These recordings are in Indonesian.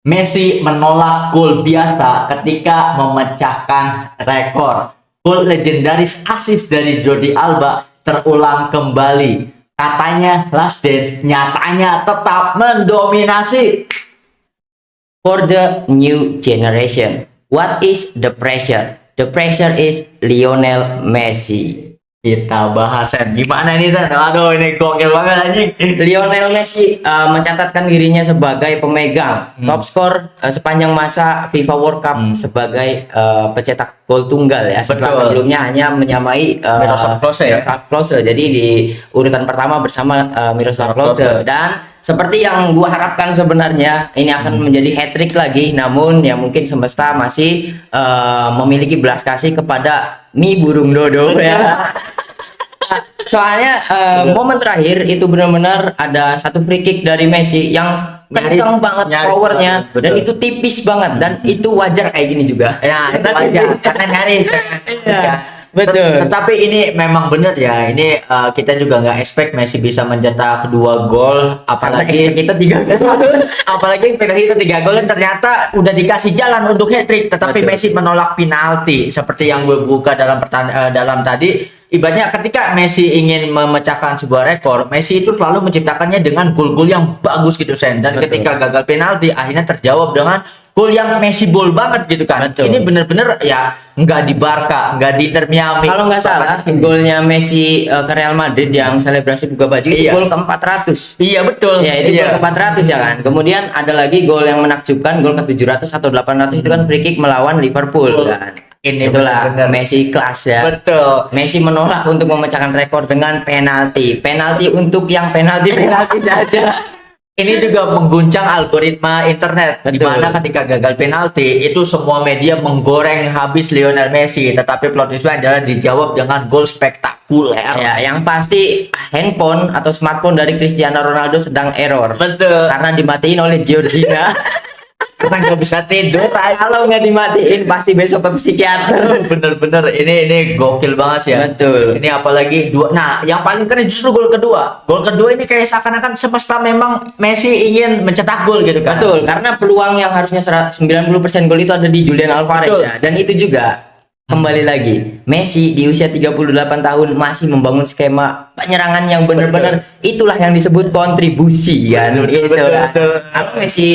Messi menolak gol biasa ketika memecahkan rekor. Gol legendaris assist dari Jordi Alba terulang kembali. Katanya Last Dance, nyatanya tetap mendominasi. For the new generation, what is the pressure? The pressure is Lionel Messi. Kita bahas Sen. Gimana ini Sen? Aduh ini gokil banget anjing. Lionel Messi mencatatkan dirinya sebagai pemegang top skor sepanjang masa FIFA World Cup sebagai pencetak gol tunggal ya. Setelah Betul. sebelumnya hanya menyamai Miroslav Klose ya. Miroslav Klose. Jadi di urutan pertama bersama Miroslav Klose. Dan seperti yang gua harapkan sebenarnya ini akan menjadi hat-trick lagi, namun ya mungkin semesta masih memiliki belas kasih kepada Mi Burung Dodo ya. Soalnya momen terakhir itu benar-benar ada satu free kick dari Messi yang kencang banget nyaris powernya banget, betul. dan itu tipis banget dan itu wajar kayak gini juga. Ya, itu aja karena nyaris. Iya, betul. Tetapi ini memang benar ya. Ini kita juga nggak expect Messi bisa mencetak 2 gol, Karena apalagi kita 3 gol. apalagi penalti itu 3 gol dan ternyata udah dikasih jalan untuk hat-trick, tetapi Betul. Messi menolak penalti seperti yang gue buka dalam tadi. Ibaratnya ketika Messi ingin memecahkan sebuah rekor, Messi itu selalu menciptakannya dengan gol-gol yang bagus gitu Sen. Dan Betul. ketika gagal penalti akhirnya terjawab dengan gol yang Messi ball banget gitu kan. Betul. Ini bener-bener ya nggak di Barca, nggak di Inter Miami. Kalau nggak salah golnya Messi ke Real Madrid yang selebrasi buka baju itu Iya. gol ke-400. Iya betul. Ya itu Iya. gol ke-400 ya kan. Kemudian ada lagi gol yang menakjubkan, gol ke-700 atau 800 itu kan free kick melawan Liverpool Betul. kan. Ini Itulah benar-benar. Messi kelas ya. Betul. Messi menolak untuk memecahkan rekor dengan penalti. Penalti untuk yang penalti saja. Ini juga mengguncang algoritma internet, di Betul. mana ketika gagal penalti itu semua media menggoreng habis Lionel Messi, tetapi plot twistnya adalah dijawab dengan gol spektakuler. Ya, yang pasti handphone atau smartphone dari Cristiano Ronaldo sedang error. Betul. Karena dimatiin oleh Georgina. Karena nggak bisa tidur. Kalau nggak dimatiin pasti besok ke psikiater. Bener-bener ini gokil banget sih ya. Betul. Ini apalagi dua. Nah, yang paling keren justru gol kedua. Gol kedua ini kayak seakan-akan semesta memang Messi ingin mencetak gol gitu kan. Betul, karena peluang yang harusnya 90% gol itu ada di Julian Alvarez Betul. ya. Dan itu juga kembali lagi, Messi di usia 38 tahun masih membangun skema penyerangan yang benar-benar itulah yang disebut kontribusi kan. Betul, Gitu betul, kan. betul. Kalau Messi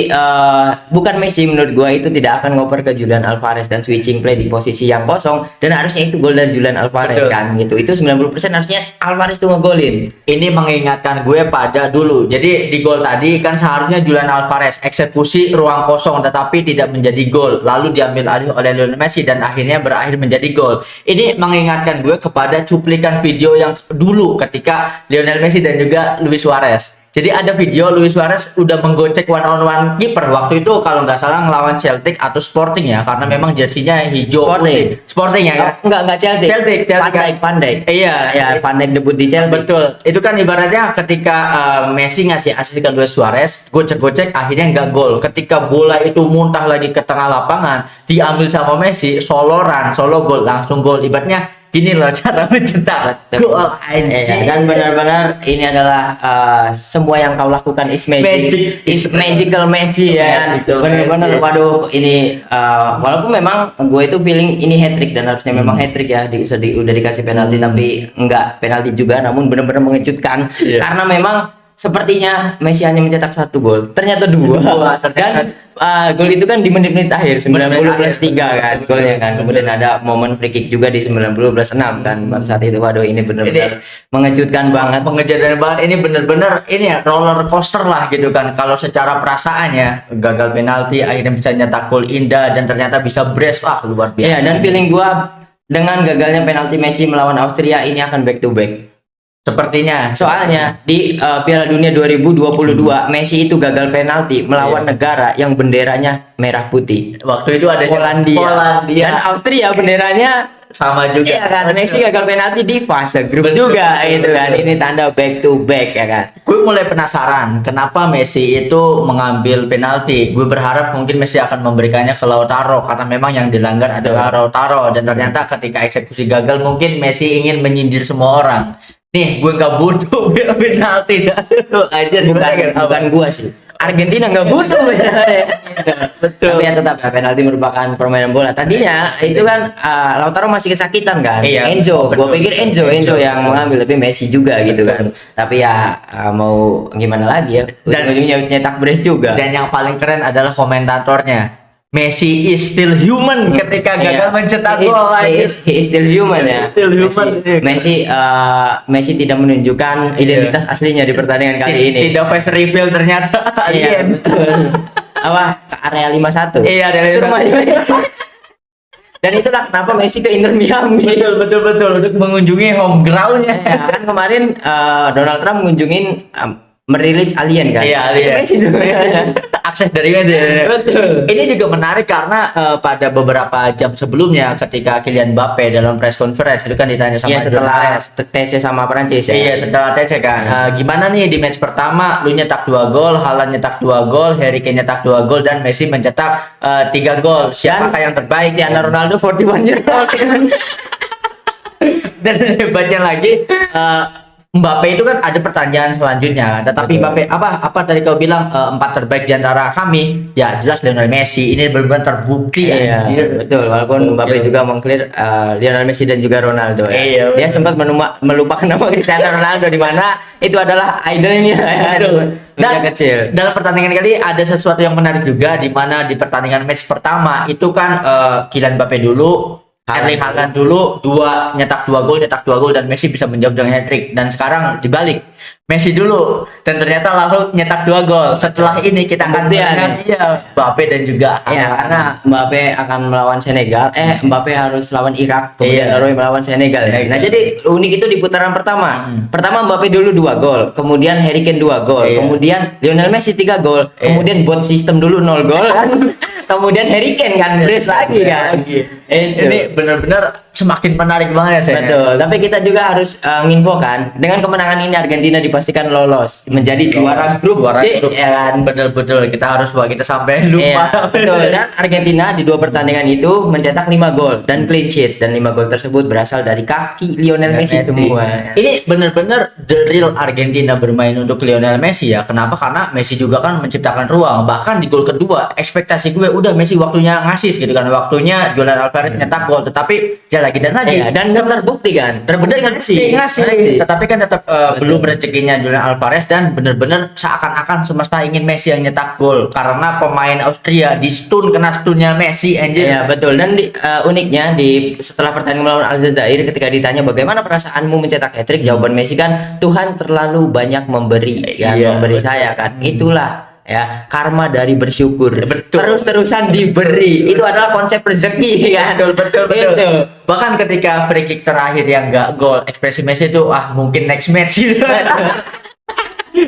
bukan Messi menurut gua itu tidak akan ngoper ke Julian Alvarez dan switching play di posisi yang kosong dan harusnya itu gol dari Julian Alvarez Betul. kan gitu. Itu 90% harusnya Alvarez tuh ngegolin. Ini mengingatkan gue pada dulu. Jadi di gol tadi kan seharusnya Julian Alvarez eksekusi ruang kosong tetapi tidak menjadi gol. Lalu diambil alih oleh Lionel Messi dan akhirnya berakhir menjadi gol. Ini mengingatkan gue kepada cuplikan video yang dulu ketika Lionel Messi dan juga Luis Suarez. Jadi ada video Luis Suarez udah menggocek one on one kiper waktu itu kalau nggak salah ngelawan Celtic atau Sporting ya karena memang jersinya hijau putih. Sporting ya kan? Enggak Celtic. Celtic kan? Van Dijk. Iya. Ya, Van Dijk debut di Celtic. Betul. Itu kan ibaratnya ketika Messi ngasih assist ke Luis Suarez, gocek-gocek akhirnya nggak gol. Ketika bola itu muntah lagi ke tengah lapangan, diambil sama Messi, solo gol, langsung gol. Ibaratnya gini loh cara mencetak Betul. gol Iya, anjing. dan benar-benar ini adalah semua yang kau lakukan is magic, Magic. is magical Messi ya. Magical Benar-benar Messi. waduh ini walaupun memang gue itu feeling ini hat trick dan harusnya memang hat trick ya udah dikasih penalti tapi enggak penalti juga namun benar-benar mengejutkan Iya. karena memang sepertinya Messi hanya mencetak 1 gol ternyata 2 dan gol itu kan di menit-menit akhir 90 plus 3 kan golnya kan kemudian ada momen free kick juga di 90 plus 6 kan pada saat itu waduh ini benar-benar mengejutkan banget. Mengejar banget ini bener-bener ini ya roller coaster lah gitu kan. Kalau secara perasaan ya gagal penalti akhirnya bisa nyetak gol indah dan ternyata bisa brace, wah luar biasa. Iya, dan feeling gua dengan gagalnya penalti Messi melawan Austria ini akan back to back. Sepertinya Soalnya di Piala Dunia 2022 Messi itu gagal penalti melawan negara yang benderanya merah putih. waktu itu ada siapa? Polandia. Polandia. Dan Austria benderanya Sama juga. iya kan Messi gagal penalti di fase grup juga itu kan. Ini tanda back to back ya kan. Gue mulai penasaran kenapa Messi itu mengambil penalti. Gue berharap mungkin Messi akan memberikannya ke Lautaro karena memang yang dilanggar adalah Lautaro dan ternyata ketika eksekusi gagal mungkin Messi ingin menyindir semua orang. nih gue nggak butuh penalti dah lu aja Bukan gua sih. Argentina nggak butuh penalti. Betul. Tapi ya tetap ya, penalti merupakan permainan bola. Tadinya itu kan Lautaro masih kesakitan kan. Iya, Enzo, betul. gua pikir Enzo yang mengambil, tapi Messi juga gitu kan. Tapi ya mau gimana lagi ya? Dan- Ujung-ujungnya nyetak brace juga. Dan yang paling keren adalah komentatornya. Messi is still human ketika gagal Iya. mencetak He- gol. he is still human ya. Still human. Messi tidak menunjukkan identitas aslinya di pertandingan kali ini. Tidak face reveal ternyata. Iya, Alien. betul. Apa ke area 51? Iya, area Itu 51. rumahnya Messi. Dan itulah kenapa Messi ke Inter Miami. Betul untuk mengunjungi home groundnya. Ya, kan kemarin Donald Trump mengunjungin merilis Alien kan. Iya, Itu Alien. Messi sebenarnya. Akses dari Messi. Betul. Ini juga menarik karena pada beberapa jam sebelumnya ketika Kylian Mbappe dalam press conference itu kan ditanya sama Iya, setelah jurnalis. TC sama Prancis ya. Iya, setelah TC kan. Gimana nih di match pertama lu nyetak 2 gol, Haaland nyetak 2 gol, Harry Kane nyetak 2 gol dan Messi mencetak 3 gol. Siapakah yang terbaik? Cristiano Ronaldo 41 years old. Dan hebatnya lagi Mbappe itu kan ada pertanyaan selanjutnya, tetapi Betul. Mbappe apa tadi kau bilang 4 terbaik di antara kami? Ya jelas Lionel Messi. Ini benar-benar terbukti Iya, anjir. betul. Walaupun Mbappe juga mengclear Lionel Messi dan juga Ronaldo ya. Iya, Dia sempat melupakan nama Cristiano Ronaldo di mana itu adalah idolnya ya. Betul. Sejak kecil. Dalam pertandingan kali ada sesuatu yang menarik juga di mana di pertandingan match pertama itu kan Kylian Mbappe dulu, Erling Haaland dulu nyetak 2 gol dan Messi bisa menjawab dengan hat-trick. Dan sekarang dibalik. Messi dulu dan ternyata langsung nyetak 2 gol. Setelah ini kita akan Pembuktian. melihat Mbappe dan juga Ya, karena Mbappe akan melawan Senegal. Mbappe harus lawan Irak, kemudian Iya. Norway melawan Senegal ya. Senegal. Nah, jadi unik itu di putaran pertama. Pertama Mbappe dulu 2 gol, kemudian Harry Kane 2 gol, Iya. kemudian Lionel Messi 3 gol, kemudian bot sistem dulu 0 gol kan. Kemudian Harry Kane kan brace lagi kan. Itu. Ini benar-benar semakin menarik banget ya saya. Betul, tapi kita juga harus nginfokan dengan kemenangan ini Argentina dipastikan lolos menjadi juara grup C ya kan. Betul kita harus kita sampai lupa. Iya, betul. Dan Argentina di 2 pertandingan itu mencetak 5 gol dan clean sheet, dan 5 gol tersebut berasal dari kaki Lionel Messi semua. Ini benar-benar the real Argentina bermain untuk Lionel Messi ya. Kenapa? Karena Messi juga kan menciptakan ruang. Bahkan di gol kedua ekspektasi gue udah Messi waktunya ngasih gitu kan. Waktunya Julian Alvarez nyetak gol, tetapi ya lagi dan lagi. Iya, dan terbukti kan, terbukti ngasih. Tetapi kan tetap belum rezekinya Julian Alvarez dan benar-benar seakan-akan semesta ingin Messi yang nyetak gol karena pemain Austria di stun kena stunnya Messi anjir. Iya, betul. Dan uniknya setelah pertandingan melawan Aljazair ketika ditanya bagaimana perasaanmu mencetak hat-trick, jawaban Messi kan Tuhan terlalu banyak memberi kan, Iya, memberi betul. saya kan. Itulah ya karma dari bersyukur. Betul. Terus-terusan diberi. Itu adalah konsep rezeki kan. Betul. Gitu. Bahkan ketika free kick terakhir yang nggak gol, ekspresi Messi itu mungkin next match gitu.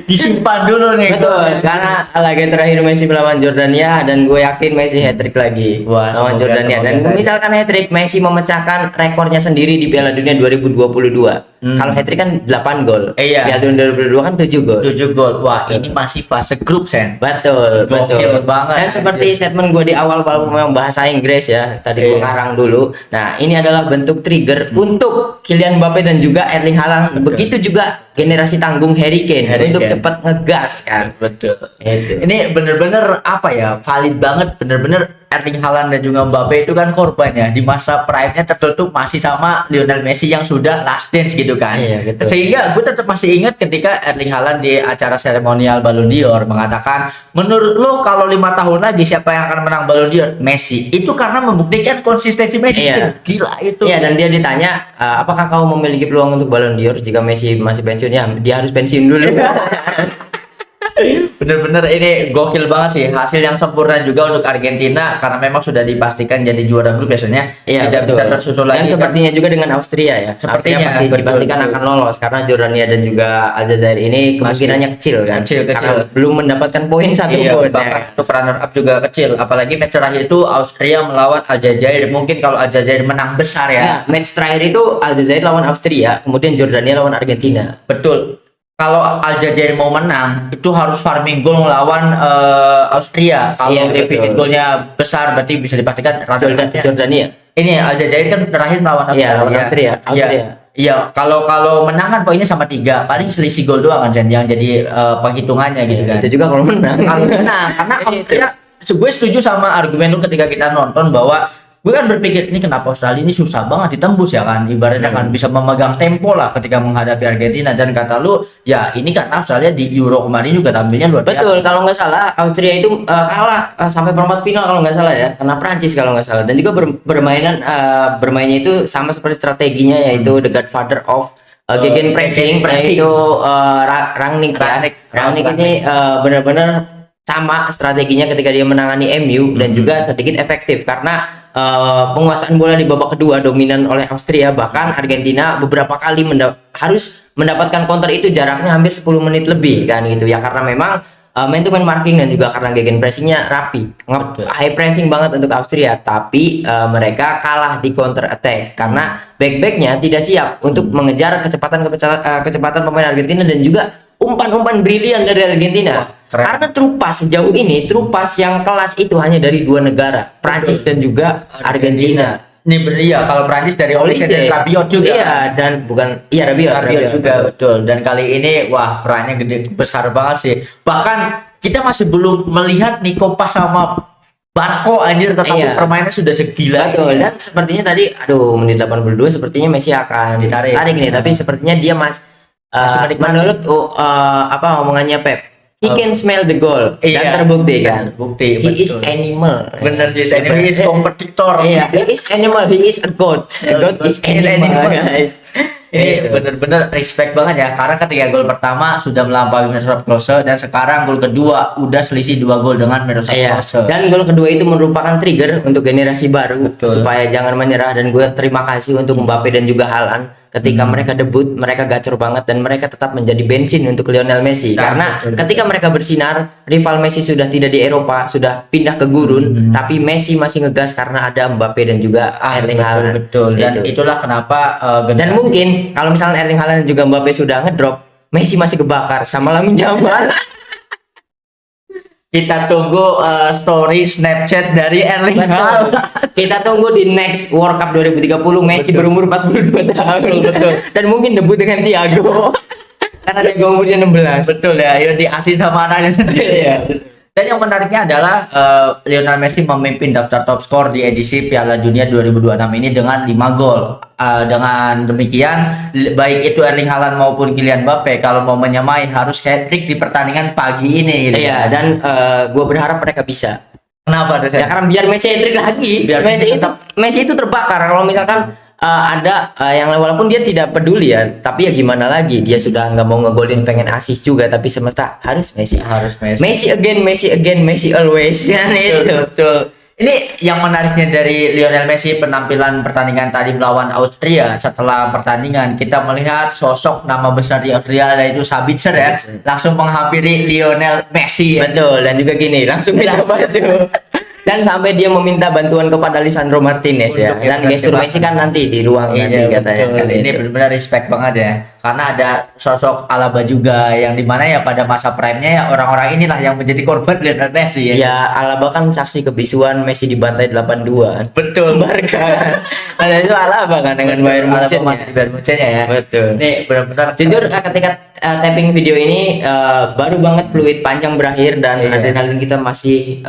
Disimpan dulu nih. Betul, karena laga terakhir Messi melawan Jordania dan gue yakin Messi hat-trick lagi Wah, lawan semoga- Jordania. Dan semoga saja. misalkan hat-trick, Messi memecahkan rekornya sendiri di Piala Dunia 2022. Kalau hat-trick kan 8 gol. Iya. Piala Dunia 2022 kan 7 gol. 7 gol. Wah, ini masih fase grup, Sen. Betul, Gokil betul. banget, Dan seperti statement gue di awal walaupun memang bahasa Inggris ya, tadi gue Iya. ngarang dulu. Nah, ini adalah bentuk trigger untuk Kylian Mbappe dan juga Erling Haaland. Begitu juga generasi tanggung Harry Kane Harry untuk Kane. cepat ngegas kan. Betul. Itu. Ini bener-bener apa ya, valid banget, bener-bener Erling Haaland dan juga Mbappe itu kan korbannya di masa prime-nya tertutup masih sama Lionel Messi yang sudah last dance gitu kan. Iya, betul. Sehingga gue tetap masih ingat ketika Erling Haaland di acara seremonial Ballon d'Or mengatakan, menurut lo kalau 5 tahun lagi siapa yang akan menang Ballon d'Or? Messi. Itu karena membuktikan konsistensi Messi. Iya. Gila itu. Iya, dan dia ditanya apakah kau memiliki peluang untuk Ballon d'Or jika Messi masih pensiun? Ya, dia harus pensiun dulu. Bener-bener ini gokil banget sih, hasil yang sempurna juga untuk Argentina karena memang sudah dipastikan jadi juara grup biasanya. Iya, Tidak betul. bisa tersusul lagi. Dan sepertinya juga dengan Austria ya. Sepertinya, Austria pasti betul, dipastikan betul. akan lolos karena Jordania dan juga Aljazair ini kemungkinannya kecil kan. Kecil. Karena belum mendapatkan poin satu Iya, pun. bahkan untuk runner up juga kecil. Apalagi match terakhir itu Austria melawan Aljazair. Mungkin kalau Aljazair menang besar ya. Ya, match terakhir itu Aljazair lawan Austria, kemudian Jordania lawan Argentina. Betul. Kalau Aljazair mau menang, itu harus farming goal melawan Austria. Kalau Iya, defisit betul. golnya besar, berarti bisa dipastikan runner up-nya. Jordania. Ini Aljazair kan terakhir melawan Iya, lawan Austria. Iya. Iya, kalau menang kan poinnya sama 3, paling selisih gol doang kan Jan, yang jadi penghitungannya gitu kan. Itu juga kalau menang. Kalau menang, karena ya, gue setuju sama argumen lu ketika kita nonton bahwa gue kan berpikir ini kenapa Australia ini susah banget ditembus ya kan, ibaratnya kan bisa memegang tempo lah ketika menghadapi Argentina, dan kata lu ya ini kan Australia di Euro kemarin juga tampilnya luar biasa. Betul, kalau nggak salah Austria itu kalah sampai perempat final kalau nggak salah ya, karena Prancis kalau nggak salah, dan juga bermainnya itu sama seperti strateginya, yaitu the godfather of gegenpressing, gegenpressing. yaitu Rangnick ya. Rangnick ini benar-benar sama strateginya ketika dia menangani MU, dan juga sedikit efektif karena penguasaan bola di babak kedua dominan oleh Austria, bahkan Argentina beberapa kali harus mendapatkan counter itu jaraknya hampir 10 menit lebih kan gitu ya, karena memang man to man marking dan juga karena gegenpressingnya rapi, high pressing banget untuk Austria, tapi mereka kalah di counter attack karena back-backnya tidak siap untuk mengejar kecepatan pemain Argentina, dan juga umpan-umpan brilian dari Argentina. Karena Trupas sejauh ini, Trupas yang kelas itu hanya dari 2 negara, Prancis dan juga Argentina. Ini iya, kalau Prancis dari Olise dan Rabiot juga. Iya, dan bukan Rabiot juga betul. Dan kali ini wah perannya besar banget sih. Bahkan kita masih belum melihat Nico Pas sama Barco anjir, tetapi permainannya sudah segila. Betul. Dan sepertinya tadi menit 82 sepertinya Messi akan ditarik nih, tapi sepertinya dia menurut omongannya Pep, he can smell the goal, dan terbukti kan. Bukti. He is animal. Bener, he is kompetitor. Iya, he is animal, he is a goat. A goat is animal, guys. Ini bener-bener respect banget ya, karena ketika gol pertama sudah melampaui Miroslav Klose, dan sekarang gol kedua udah selisih 2 gol dengan Miroslav Klose. Dan gol kedua itu merupakan trigger untuk generasi baru supaya jangan menyerah, dan gue terima kasih untuk Mbappe dan juga Haaland. Ketika mereka debut, mereka gacor banget, dan mereka tetap menjadi bensin untuk Lionel Messi. Karena ketika mereka bersinar, rival Messi sudah tidak di Eropa, sudah pindah ke gurun, tapi Messi masih ngegas karena ada Mbappe dan juga Erling Haaland. Betul. Dan itulah kenapa dan mungkin kalau misalnya Erling Haaland dan juga Mbappe sudah ngedrop, Messi masih kebakar sama Lamine Yamal. Kita tunggu story Snapchat dari Erling Haaland. Kita tunggu di next World Cup 2030 Messi berumur 42 tahun. Betul. Dan mungkin debut dengan Thiago. Karena dia umurnya 16. Betul ya, ya diasih sama anaknya sendiri ya. Dan yang menariknya adalah Lionel Messi memimpin daftar top skor di edisi Piala Dunia 2026 ini dengan 5 gol. Dengan demikian, baik itu Erling Haaland maupun Kylian Mbappe kalau mau menyamai harus hat-trick di pertandingan pagi ini. Gitu. Iya, dan gue berharap mereka bisa. Kenapa? Ya karena biar Messi hat-trick lagi. Biar Messi itu terbakar. Kalau misalkan ada yang walaupun dia tidak peduli ya, tapi ya gimana lagi, dia sudah nggak mau ngegolin, pengen assist juga, tapi semesta harus Messi. Messi again, Messi always. Kan itu. Betul. Ini yang menariknya dari Lionel Messi, penampilan pertandingan tadi melawan Austria. Setelah pertandingan kita melihat sosok nama besar di Austria, yaitu Sabitzer ya, langsung menghampiri Lionel Messi. Betul, dan juga gini, langsung minta bantu. Dan sampai dia meminta bantuan kepada Lisandro Martinez ya. Dan gestur Messi kan nanti di ruang nanti katanya. Ini benar-benar respect banget ya. Karena ada sosok Alaba juga, yang dimana ya pada masa prime-nya ya orang-orang inilah yang menjadi korban Lionel Messi ya. Ya, Alaba kan saksi kebisuan Messi dibantai 8-2. Betul. Barca. Nah, itu Alaba kan dengan Bayern Munchen. Bayern Munchen ya. Betul. Ini benar-benar jujur ketika tapping video ini baru banget fluid panjang berakhir, dan adrenalin kita masih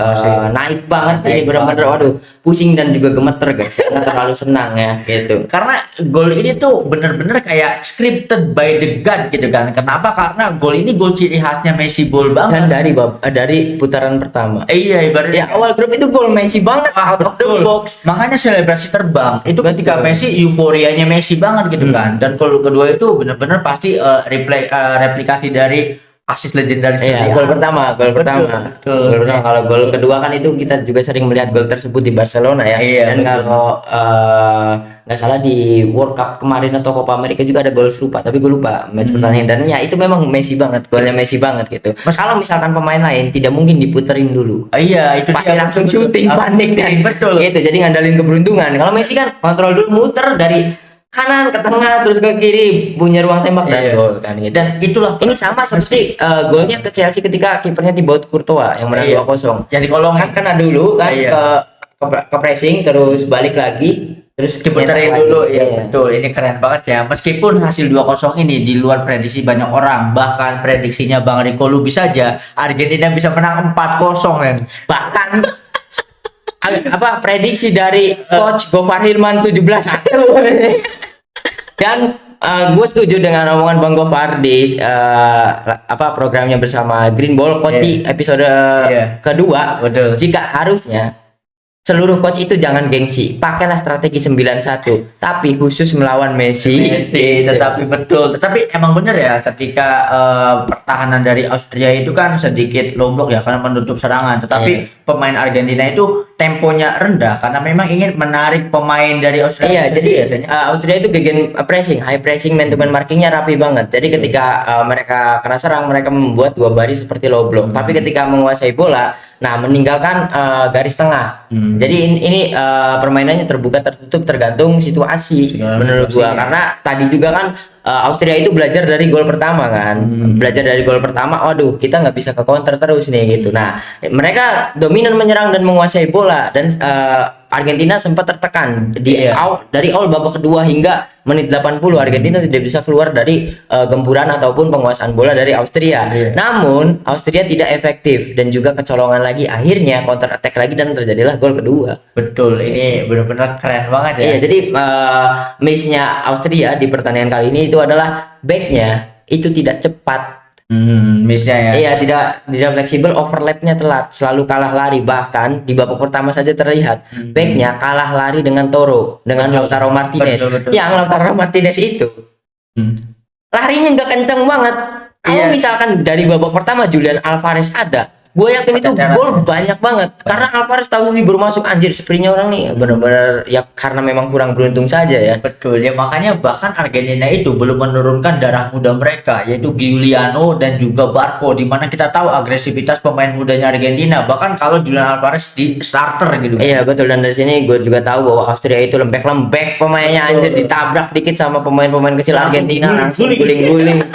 naik banget. Ini benar-benar waduh, pusing dan juga gemeter guys. Karena terlalu senang ya gitu. Karena gol ini tuh bener-bener kayak scripted by the god gitu kan. Kenapa? Karena gol ini gol ciri khasnya Messi ball banget. Dan dari putaran pertama. Iya, ibaratnya ya awal grup itu gol Messi banget, out of the box. Makanya selebrasi terbang. Itu ketika Messi, euforianya Messi banget gitu kan. Dan gol kedua itu bener-bener pasti replikasi dari asis legendaris. Iya, gol pertama. Kalau gol kedua kan itu kita juga sering melihat gol tersebut di Barcelona ya. Iya, dan kalau nggak salah di World Cup kemarin atau Copa America juga ada gol serupa, tapi gue lupa match pertandingan. Dan ya itu memang Messi banget, golnya Messi banget gitu. Kalau misalkan pemain lain tidak mungkin diputerin dulu. Iya, itu pasti langsung syuting, panik kan. Betul. Gitu, jadi ngandalin keberuntungan. Kalau Messi kan kontrol dulu, muter dari kanan ke tengah terus ke kiri, punya ruang tembak dan gol kan gitu. Dan itulah ini sama seperti golnya ke Chelsea ketika kipernya Thibaut Courtois yang menang 2-0. Yang dikolong kan kena dulu kan ke pressing terus balik lagi terus Diputerin nyetak dulu lagi. ya, betul. Ini keren banget ya. Meskipun hasil 2-0 ini di luar prediksi banyak orang, bahkan prediksinya Bang Riko Lubis saja Argentina bisa menang 4-0 kan. Bahkan apa prediksi dari coach Gofar Hilman 17-1. Dan gue setuju dengan omongan Bang Gofar di apa programnya bersama Green Ball Coach episode kedua. Betul. Jika harusnya seluruh coach itu jangan gengsi, pakailah strategi 9-1, tapi khusus melawan Messi. Messi, tetapi betul, tetapi emang bener ya ketika pertahanan dari Austria itu kan sedikit low block ya karena menutup serangan, tetapi pemain Argentina itu temponya rendah karena memang ingin menarik pemain dari Austria. Iya, jadi Austria itu gegen pressing, high pressing, man to man markingnya rapi banget. Jadi ketika mereka kena serang, mereka membuat dua baris seperti low block. Tapi ketika menguasai bola, nah meninggalkan garis tengah. Jadi ini permainannya terbuka tertutup tergantung situasi menurut gua. Karena tadi juga kan Austria itu belajar dari gol pertama kan. Belajar dari gol pertama, waduh kita nggak bisa ke counter terus nih gitu. Nah mereka dominan menyerang dan menguasai bola dan Argentina sempat tertekan dari awal babak kedua hingga menit 80 Argentina tidak bisa keluar dari gempuran ataupun penguasaan bola dari Austria. Namun Austria tidak efektif dan juga kecolongan lagi, akhirnya counter attack lagi dan terjadilah gol kedua. Betul, ini benar-benar keren banget ya. Iya, jadi miss-nya Austria di pertandingan kali ini itu adalah back-nya itu tidak cepat. Missnya ya. Iya, tidak fleksibel, overlapnya telat, selalu kalah lari. Bahkan di babak pertama saja terlihat backnya kalah lari dengan Toro, dengan Lautaro Martinez. Betul. Yang Lautaro Martinez itu larinya nggak kenceng banget. Kalau misalkan dari babak pertama Julian Alvarez ada, gue yakin itu gol banyak banget. Karena Alvarez tahu nih baru masuk, anjir sprintnya orang nih benar-benar ya karena memang kurang beruntung saja ya. Betul ya, makanya bahkan Argentina itu belum menurunkan darah muda mereka yaitu Giuliano dan juga Barco, di mana kita tahu agresivitas pemain mudanya Argentina bahkan kalau Julian Alvarez di starter gitu. Iya betul, dan dari sini gue juga tahu bahwa Austria itu lembek-lembek pemainnya, anjir ditabrak dikit sama pemain-pemain kecil Argentina langsung guling-guling.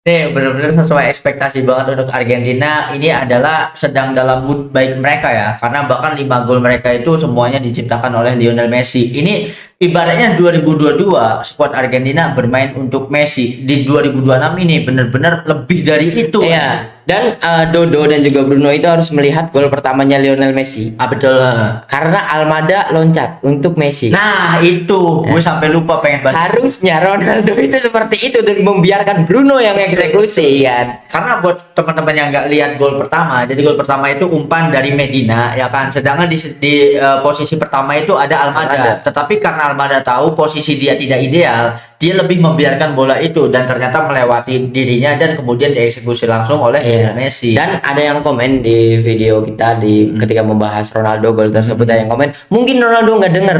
Nih benar-benar sesuai ekspektasi banget untuk Argentina. Ini adalah sedang dalam mood baik mereka ya, karena bahkan 5 gol mereka itu semuanya diciptakan oleh Lionel Messi. Ini ibaratnya 2022 skuad Argentina bermain untuk Messi, di 2026 ini benar-benar lebih dari itu. Iya. Dan Dodo dan juga Bruno itu harus melihat gol pertamanya Lionel Messi. Betul. Karena Almada loncat untuk Messi. Nah itu gue sampai lupa pengen bahas. Harusnya Ronaldo itu seperti itu dan membiarkan Bruno yang eksekusi kan. Karena buat teman-teman yang nggak lihat gol pertama, jadi gol pertama itu umpan dari Medina ya kan, sedangkan di posisi pertama itu ada Almada. Tetapi karena Almada tahu posisi dia tidak ideal, dia lebih membiarkan bola itu dan ternyata melewati dirinya dan kemudian dieksekusi langsung oleh Messi. Dan ada yang komen di video kita ketika membahas Ronaldo gol tersebut, ada yang komen mungkin Ronaldo nggak denger.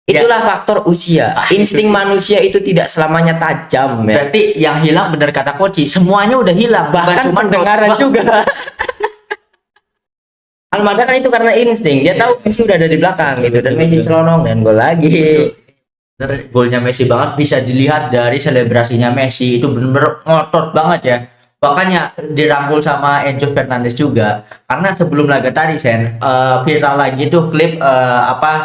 Itulah faktor usia. Insting manusia itu tidak selamanya tajam ya. Berarti yang hilang benar kata Koci, semuanya udah hilang, bahkan cuma pendengaran juga. Almada kan itu karena insting, dia tahu Messi udah ada di belakang gitu, dan Messi celonong dan gol lagi. Golnya Messi banget, bisa dilihat dari selebrasinya Messi itu benar-benar ngotot banget ya. Makanya dirangkul sama Enzo Fernandez juga, karena sebelum laga tadi viral lagi tuh klip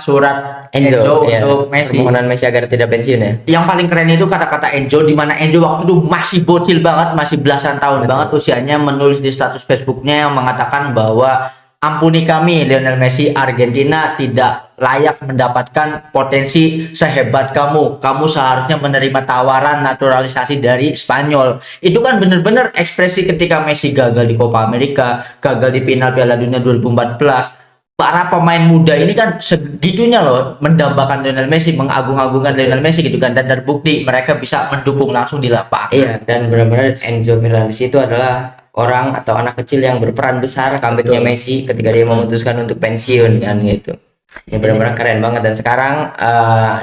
surat Enzo untuk Messi, permohonan Messi agar tidak pensiun ya. Yang paling keren itu kata-kata Enzo, di mana Enzo waktu itu masih bocil banget, masih belasan tahun banget usianya, menulis di status Facebooknya yang mengatakan bahwa ampuni kami Lionel Messi, Argentina tidak layak mendapatkan potensi sehebat kamu. Kamu seharusnya menerima tawaran naturalisasi dari Spanyol. Itu kan bener-bener ekspresi ketika Messi gagal di Copa America, gagal di final Piala Dunia 2014. Para pemain muda ini kan segitunya loh mendambakan Lionel Messi, mengagung-agungkan Lionel Messi gitu kan, dan terbukti mereka bisa mendukung langsung di lapangan. Iya, dan benar-benar Enzo Fernandez itu adalah orang atau anak kecil yang berperan besar comebacknya Messi ketika dia memutuskan untuk pensiun kan gitu. Ya benar-benar keren banget, dan sekarang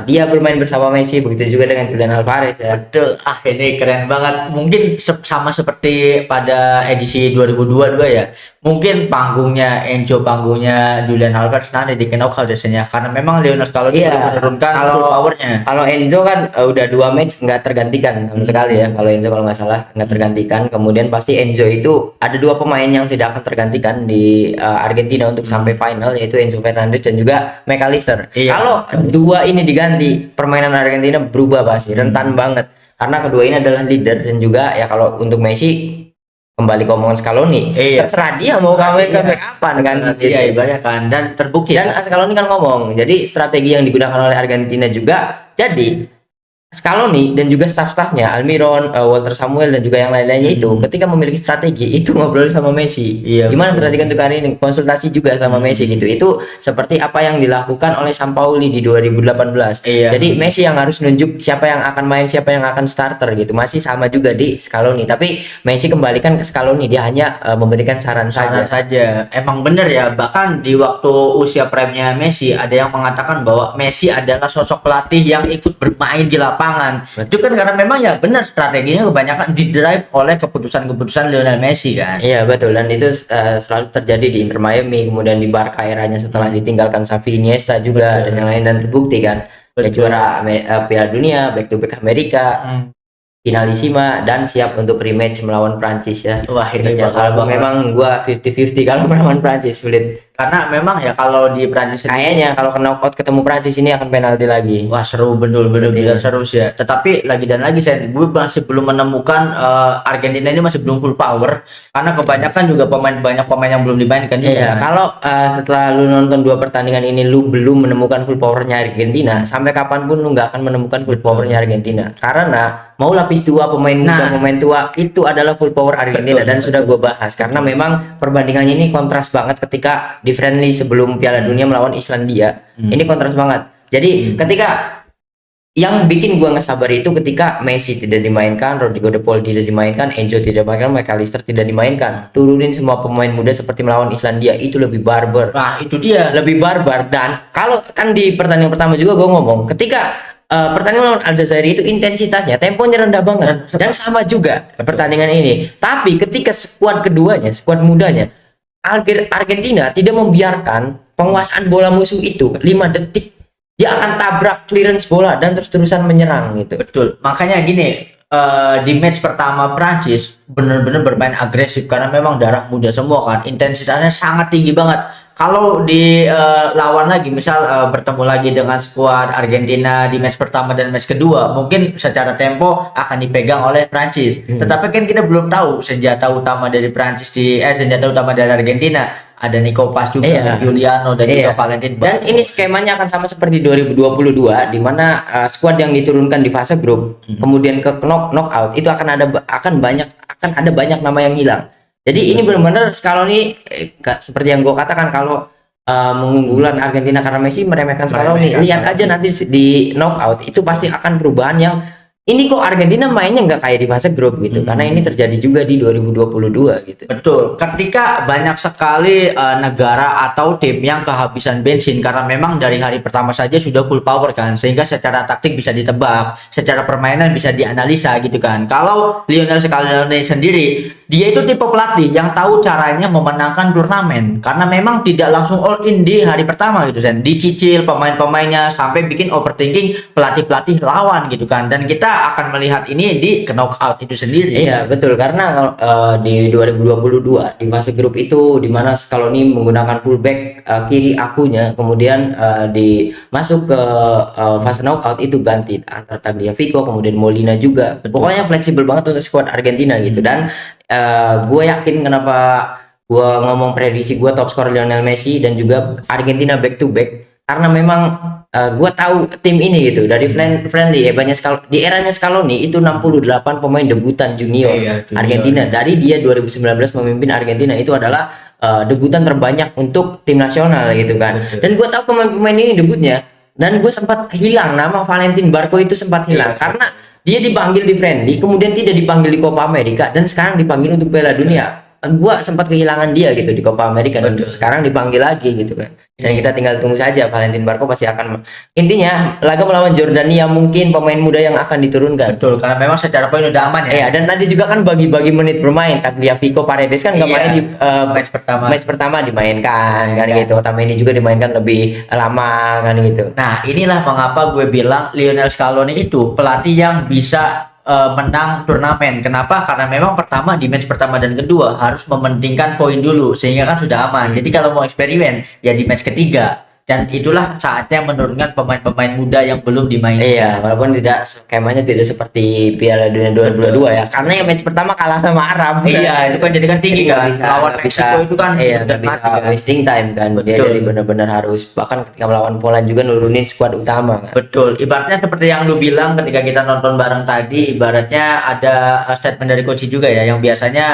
dia bermain bersama Messi, begitu juga dengan Julian Alvarez ya. Betul, ini keren banget. Mungkin sama seperti pada edisi 2022 ya. Mungkin panggungnya Enzo, panggungnya Julian Alvarez nanti di knockout biasanya, karena memang Lionel Scaloni menurunkan powernya. Kalau Enzo kan udah 2 match nggak tergantikan sama sekali ya. Kalau Enzo kalau nggak salah nggak tergantikan. Kemudian pasti Enzo itu ada 2 pemain yang tidak akan tergantikan di Argentina untuk sampai final, yaitu Enzo Fernandez dan juga juga McAllister. Iya. Kalau dua ini diganti, permainan Argentina berubah pasti, rentan banget. Karena kedua ini adalah leader dan juga ya kalau untuk Messi kembali ke omongan Scaloni, Iya. terserah dia mau comeback kapan kan. Iya, ibaratnya kan, dan terbukti Dan Scaloni kan ngomong, jadi strategi yang digunakan oleh Argentina juga, jadi Scaloni dan juga staff-staffnya, Almiron, Walter Samuel dan juga yang lain-lainnya itu, ketika memiliki strategi itu ngobrol sama Messi. Iya, Gimana betul. strategi untuk hari ini? Konsultasi juga sama Messi gitu. Itu seperti apa yang dilakukan oleh Sampaoli di 2018. Iya. Jadi Messi yang harus nunjuk siapa yang akan main, siapa yang akan starter gitu. Masih sama juga di Scaloni, tapi Messi kembalikan ke Scaloni, dia hanya memberikan saran Salah saja. saja. Emang bener ya, bahkan di waktu usia prime-nya Messi ada yang mengatakan bahwa Messi adalah sosok pelatih yang ikut bermain di lapangan. Itu kan karena memang ya benar strateginya kebanyakan didrive oleh keputusan-keputusan Lionel Messi kan. Iya betul, dan itu selalu terjadi di Inter Miami, kemudian di Barca eranya setelah ditinggalkan Xavi, Iniesta juga dan yang lain, dan terbukti kan. Ya Betul. juara Piala Dunia, back to back Amerika, finalisima, dan siap untuk rematch melawan Prancis ya. Wah, ini Ya, bakal kalau banget. memang gua 50-50 kalau melawan Prancis sulit. Karena memang ya kalau di Prancis sendiri, Kayaknya kalau kena knockout ketemu Prancis ini akan penalti lagi. wah seru, bener-bener Betul. bisa seru sih ya. Tetapi lagi dan lagi gue masih belum menemukan Argentina ini masih belum full power karena kebanyakan juga banyak pemain yang belum dimainkan juga. Iya, kan. kalau setelah lu nonton dua pertandingan ini lu belum menemukan full powernya Argentina, sampai kapanpun lu nggak akan menemukan full powernya Argentina. Karena mau lapis dua pemain muda, Nah. pemain tua itu adalah full power Argentina, Betul, dan sudah gue bahas. Karena memang perbandingannya ini kontras banget ketika di friendly sebelum Piala Dunia melawan Islandia. Ini kontras banget. Jadi ketika yang bikin gua nggak sabar itu ketika Messi tidak dimainkan, Rodrigo De Paul tidak dimainkan, Enzo tidak dimainkan, McAllister tidak dimainkan, turunin semua pemain muda seperti melawan Islandia, itu lebih barbar, Nah, itu dia. lebih barbar. Dan kalau kan di pertandingan pertama juga gua ngomong, ketika pertandingan lawan Aljazair itu intensitasnya, temponya rendah banget, dan sama juga pertandingan ini. Tapi ketika skuad keduanya, skuad mudanya, Argentina tidak membiarkan penguasaan bola musuh itu 5 detik, dia akan tabrak clearance bola dan terus-terusan menyerang gitu. Betul. Makanya gini, di match pertama Prancis benar-benar bermain agresif karena memang darah muda semua kan. Intensitasnya sangat tinggi banget. Kalau di lawan lagi, misal bertemu lagi dengan skuad Argentina di match pertama dan match kedua, mungkin secara tempo akan dipegang oleh Prancis. Tetapi kan kita belum tahu senjata utama dari senjata utama dari Argentina. Ada Nico Paz juga, Iya. Giuliano dan juga Iya. Valentin. Dan ini skemanya akan sama seperti 2022, di mana skuad yang diturunkan di fase grup kemudian ke knockout itu akan ada banyak nama yang hilang. Jadi ini benar-benar Scaloni seperti yang gue katakan, kalau mengunggulan Argentina karena Messi meremehkan Scaloni. Lihat aja nanti di knockout itu pasti akan perubahan yang ini kok Argentina mainnya nggak kayak di fase grup gitu. Karena ini terjadi juga di 2022 gitu. Betul, ketika banyak sekali negara atau tim yang kehabisan bensin karena memang dari hari pertama saja sudah full power kan, sehingga secara taktik bisa ditebak, secara permainan bisa dianalisa gitu kan. Kalau Lionel Scaloni sendiri, dia itu tipe pelatih yang tahu caranya memenangkan turnamen karena memang tidak langsung all in di hari pertama gitu kan, dicicil pemain-pemainnya sampai bikin overthinking pelatih-pelatih lawan gitu kan, dan kita akan melihat ini di knockout itu sendiri. Iya betul, karena di 2022 di fase grup itu di mana Scaloni menggunakan fullback kiri akunya, kemudian masuk ke fase knockout itu ganti antara Tagliafico kemudian Molina juga. Pokoknya fleksibel banget untuk skuad Argentina gitu. Dan gue yakin kenapa gue ngomong prediksi gue top skor Lionel Messi dan juga Argentina back to back, karena memang gue tahu tim ini gitu dari friendly ya, banyak di eranya Scaloni itu 68 pemain debutan junior, Iya, junior. Argentina. Dari dia 2019 memimpin Argentina itu adalah debutan terbanyak untuk tim nasional gitu kan. Betul. Dan gue tahu pemain-pemain ini debutnya, dan gue sempat hilang nama Valentin Barco itu, sempat hilang karena dia dipanggil di friendly, kemudian tidak dipanggil di Copa America, dan sekarang dipanggil untuk Piala Dunia. Gua sempat kehilangan dia gitu di Copa America, dan sekarang dipanggil lagi gitu kan. Dan kita tinggal tunggu saja, Valentin Barco pasti akan, intinya laga melawan Jordania mungkin pemain muda yang akan diturunkan. Betul, karena memang secara poin udah aman ya. Iya, dan nanti juga kan bagi-bagi menit bermain. Tagliafico, Paredes kan nggak Iya, main di match pertama. dimainkan kan Iya. gitu. Otamendi juga dimainkan lebih lama kan gitu. Nah, inilah mengapa gue bilang Lionel Scaloni itu pelatih yang bisa menang turnamen. Kenapa? Karena memang pertama di match pertama dan kedua harus mementingkan poin dulu sehingga kan sudah aman. Jadi kalau mau eksperimen ya di match ketiga dan itulah saatnya menurunkan pemain-pemain muda yang belum dimainkan. Iya, walaupun tidak skemanya tidak seperti Piala Dunia 2022 ya. Karena yang match pertama kalah sama Arab. Iya, itu kan jadi kan tinggi Jadi kan. Lawan nggak Meksiko itu kan iya, udah nggak bisa mati kan. wasting time kan. Dia Betul. jadi benar-benar harus, bahkan ketika melawan Poland juga nurunin skuad utama kan. Betul, ibaratnya seperti yang lu bilang ketika kita nonton bareng tadi, ibaratnya ada statement dari coach juga ya, yang biasanya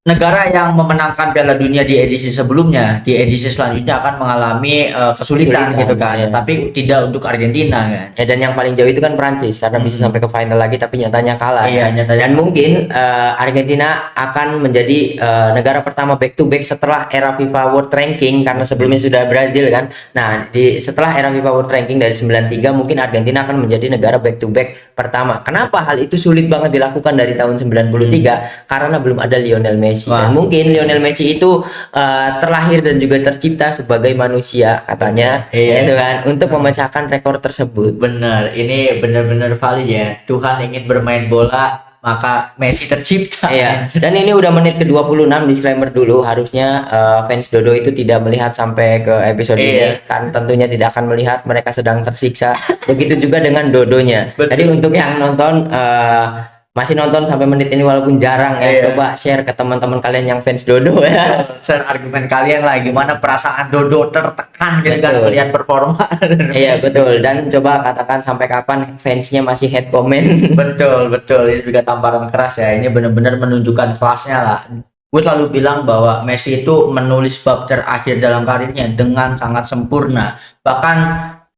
negara yang memenangkan Piala Dunia di edisi sebelumnya, di edisi selanjutnya akan mengalami kesulitan gitu kan, Iya. tapi tidak untuk Argentina kan. Ya, dan yang paling jauh itu kan Prancis karena bisa sampai ke final lagi tapi nyatanya kalah. Iya, nyatanya Dan mungkin Argentina akan menjadi negara pertama back to back setelah era FIFA World Ranking karena sebelumnya sudah Brazil kan. Nah, setelah era FIFA World Ranking dari 93 mungkin Argentina akan menjadi negara back to back pertama. Kenapa hal itu sulit banget dilakukan dari tahun 93? Karena belum ada Lionel Messi. Wah. Dan mungkin Lionel Messi itu terlahir dan juga tercipta sebagai manusia katanya, Iya. gitu kan, untuk memecahkan rekor tersebut. Bener, ini benar-benar valid ya. Tuhan ingin bermain bola, maka Messi tercipta. Iya, dan ini udah menit ke-26, disclaimer dulu, harusnya fans Dodo itu tidak melihat sampai ke episode Iya. ini, kan tentunya tidak akan melihat, mereka sedang tersiksa. Begitu juga dengan Dodonya. Betul. Jadi untuk yang nonton, masih nonton sampai menit ini walaupun jarang ya, Iya. coba share ke teman-teman kalian yang fans Dodo ya. Share argumen kalian lah, gimana perasaan Dodo tertekan gitu kan Betul. melihat performa. Iya betul, dan coba katakan sampai kapan fansnya masih head comment. Betul, ini juga tamparan keras ya. Ini benar-benar menunjukkan kelasnya lah. Gue selalu bilang bahwa Messi itu menulis bab terakhir dalam karirnya dengan sangat sempurna. Bahkan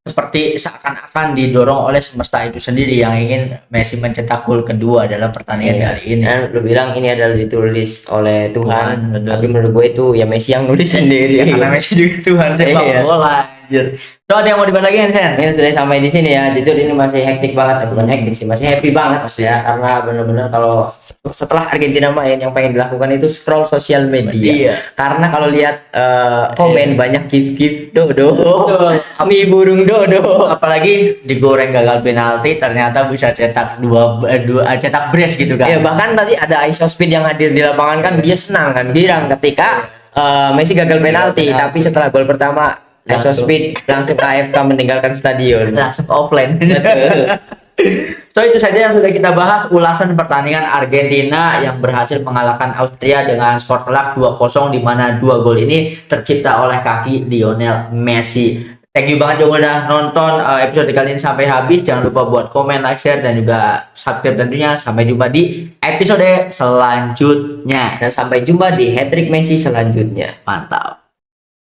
seperti seakan-akan didorong oleh semesta itu sendiri yang ingin Messi mencetak gol kedua dalam pertandingan Iya. kali ini. Dan lu bilang ini adalah ditulis oleh Tuhan, Tuhan, betul. tapi menurut gue itu ya Messi yang nulis sendiri. Ya, karena Messi juga Tuhan sepak Iya. bola. Anjir. So, ada yang mau dibahas lagi kan, Sen? Ini sudah sampai di sini ya. Jujur ini masih hektik banget, bukan hektik sih, masih happy banget Mas ya. Karena benar-benar kalau setelah Argentina main yang pengen dilakukan itu scroll sosial media. Iya. Karena kalau lihat komen banyak gif-gif Dodo, Betul. mie burung Dodo. Apalagi digoreng gagal penalti ternyata bisa cetak cetak brace gitu kan. Ya bahkan tadi ada ISO Speed yang hadir di lapangan kan, dia senang kan, girang ketika Messi gagal penalti, tapi setelah gol pertama ISO Langsung. Speed langsung ke AFK meninggalkan stadion. Langsung offline. Betul. So itu saja yang sudah kita bahas ulasan pertandingan Argentina yang berhasil mengalahkan Austria dengan skor telak 2-0 di mana 2 gol ini tercipta oleh kaki Lionel Messi. Thank you banget yang udah nonton episode kali ini sampai habis. Jangan lupa buat komen, like, share dan juga subscribe tentunya. Sampai jumpa di episode selanjutnya. Dan sampai jumpa di hat-trick Messi selanjutnya. Mantap.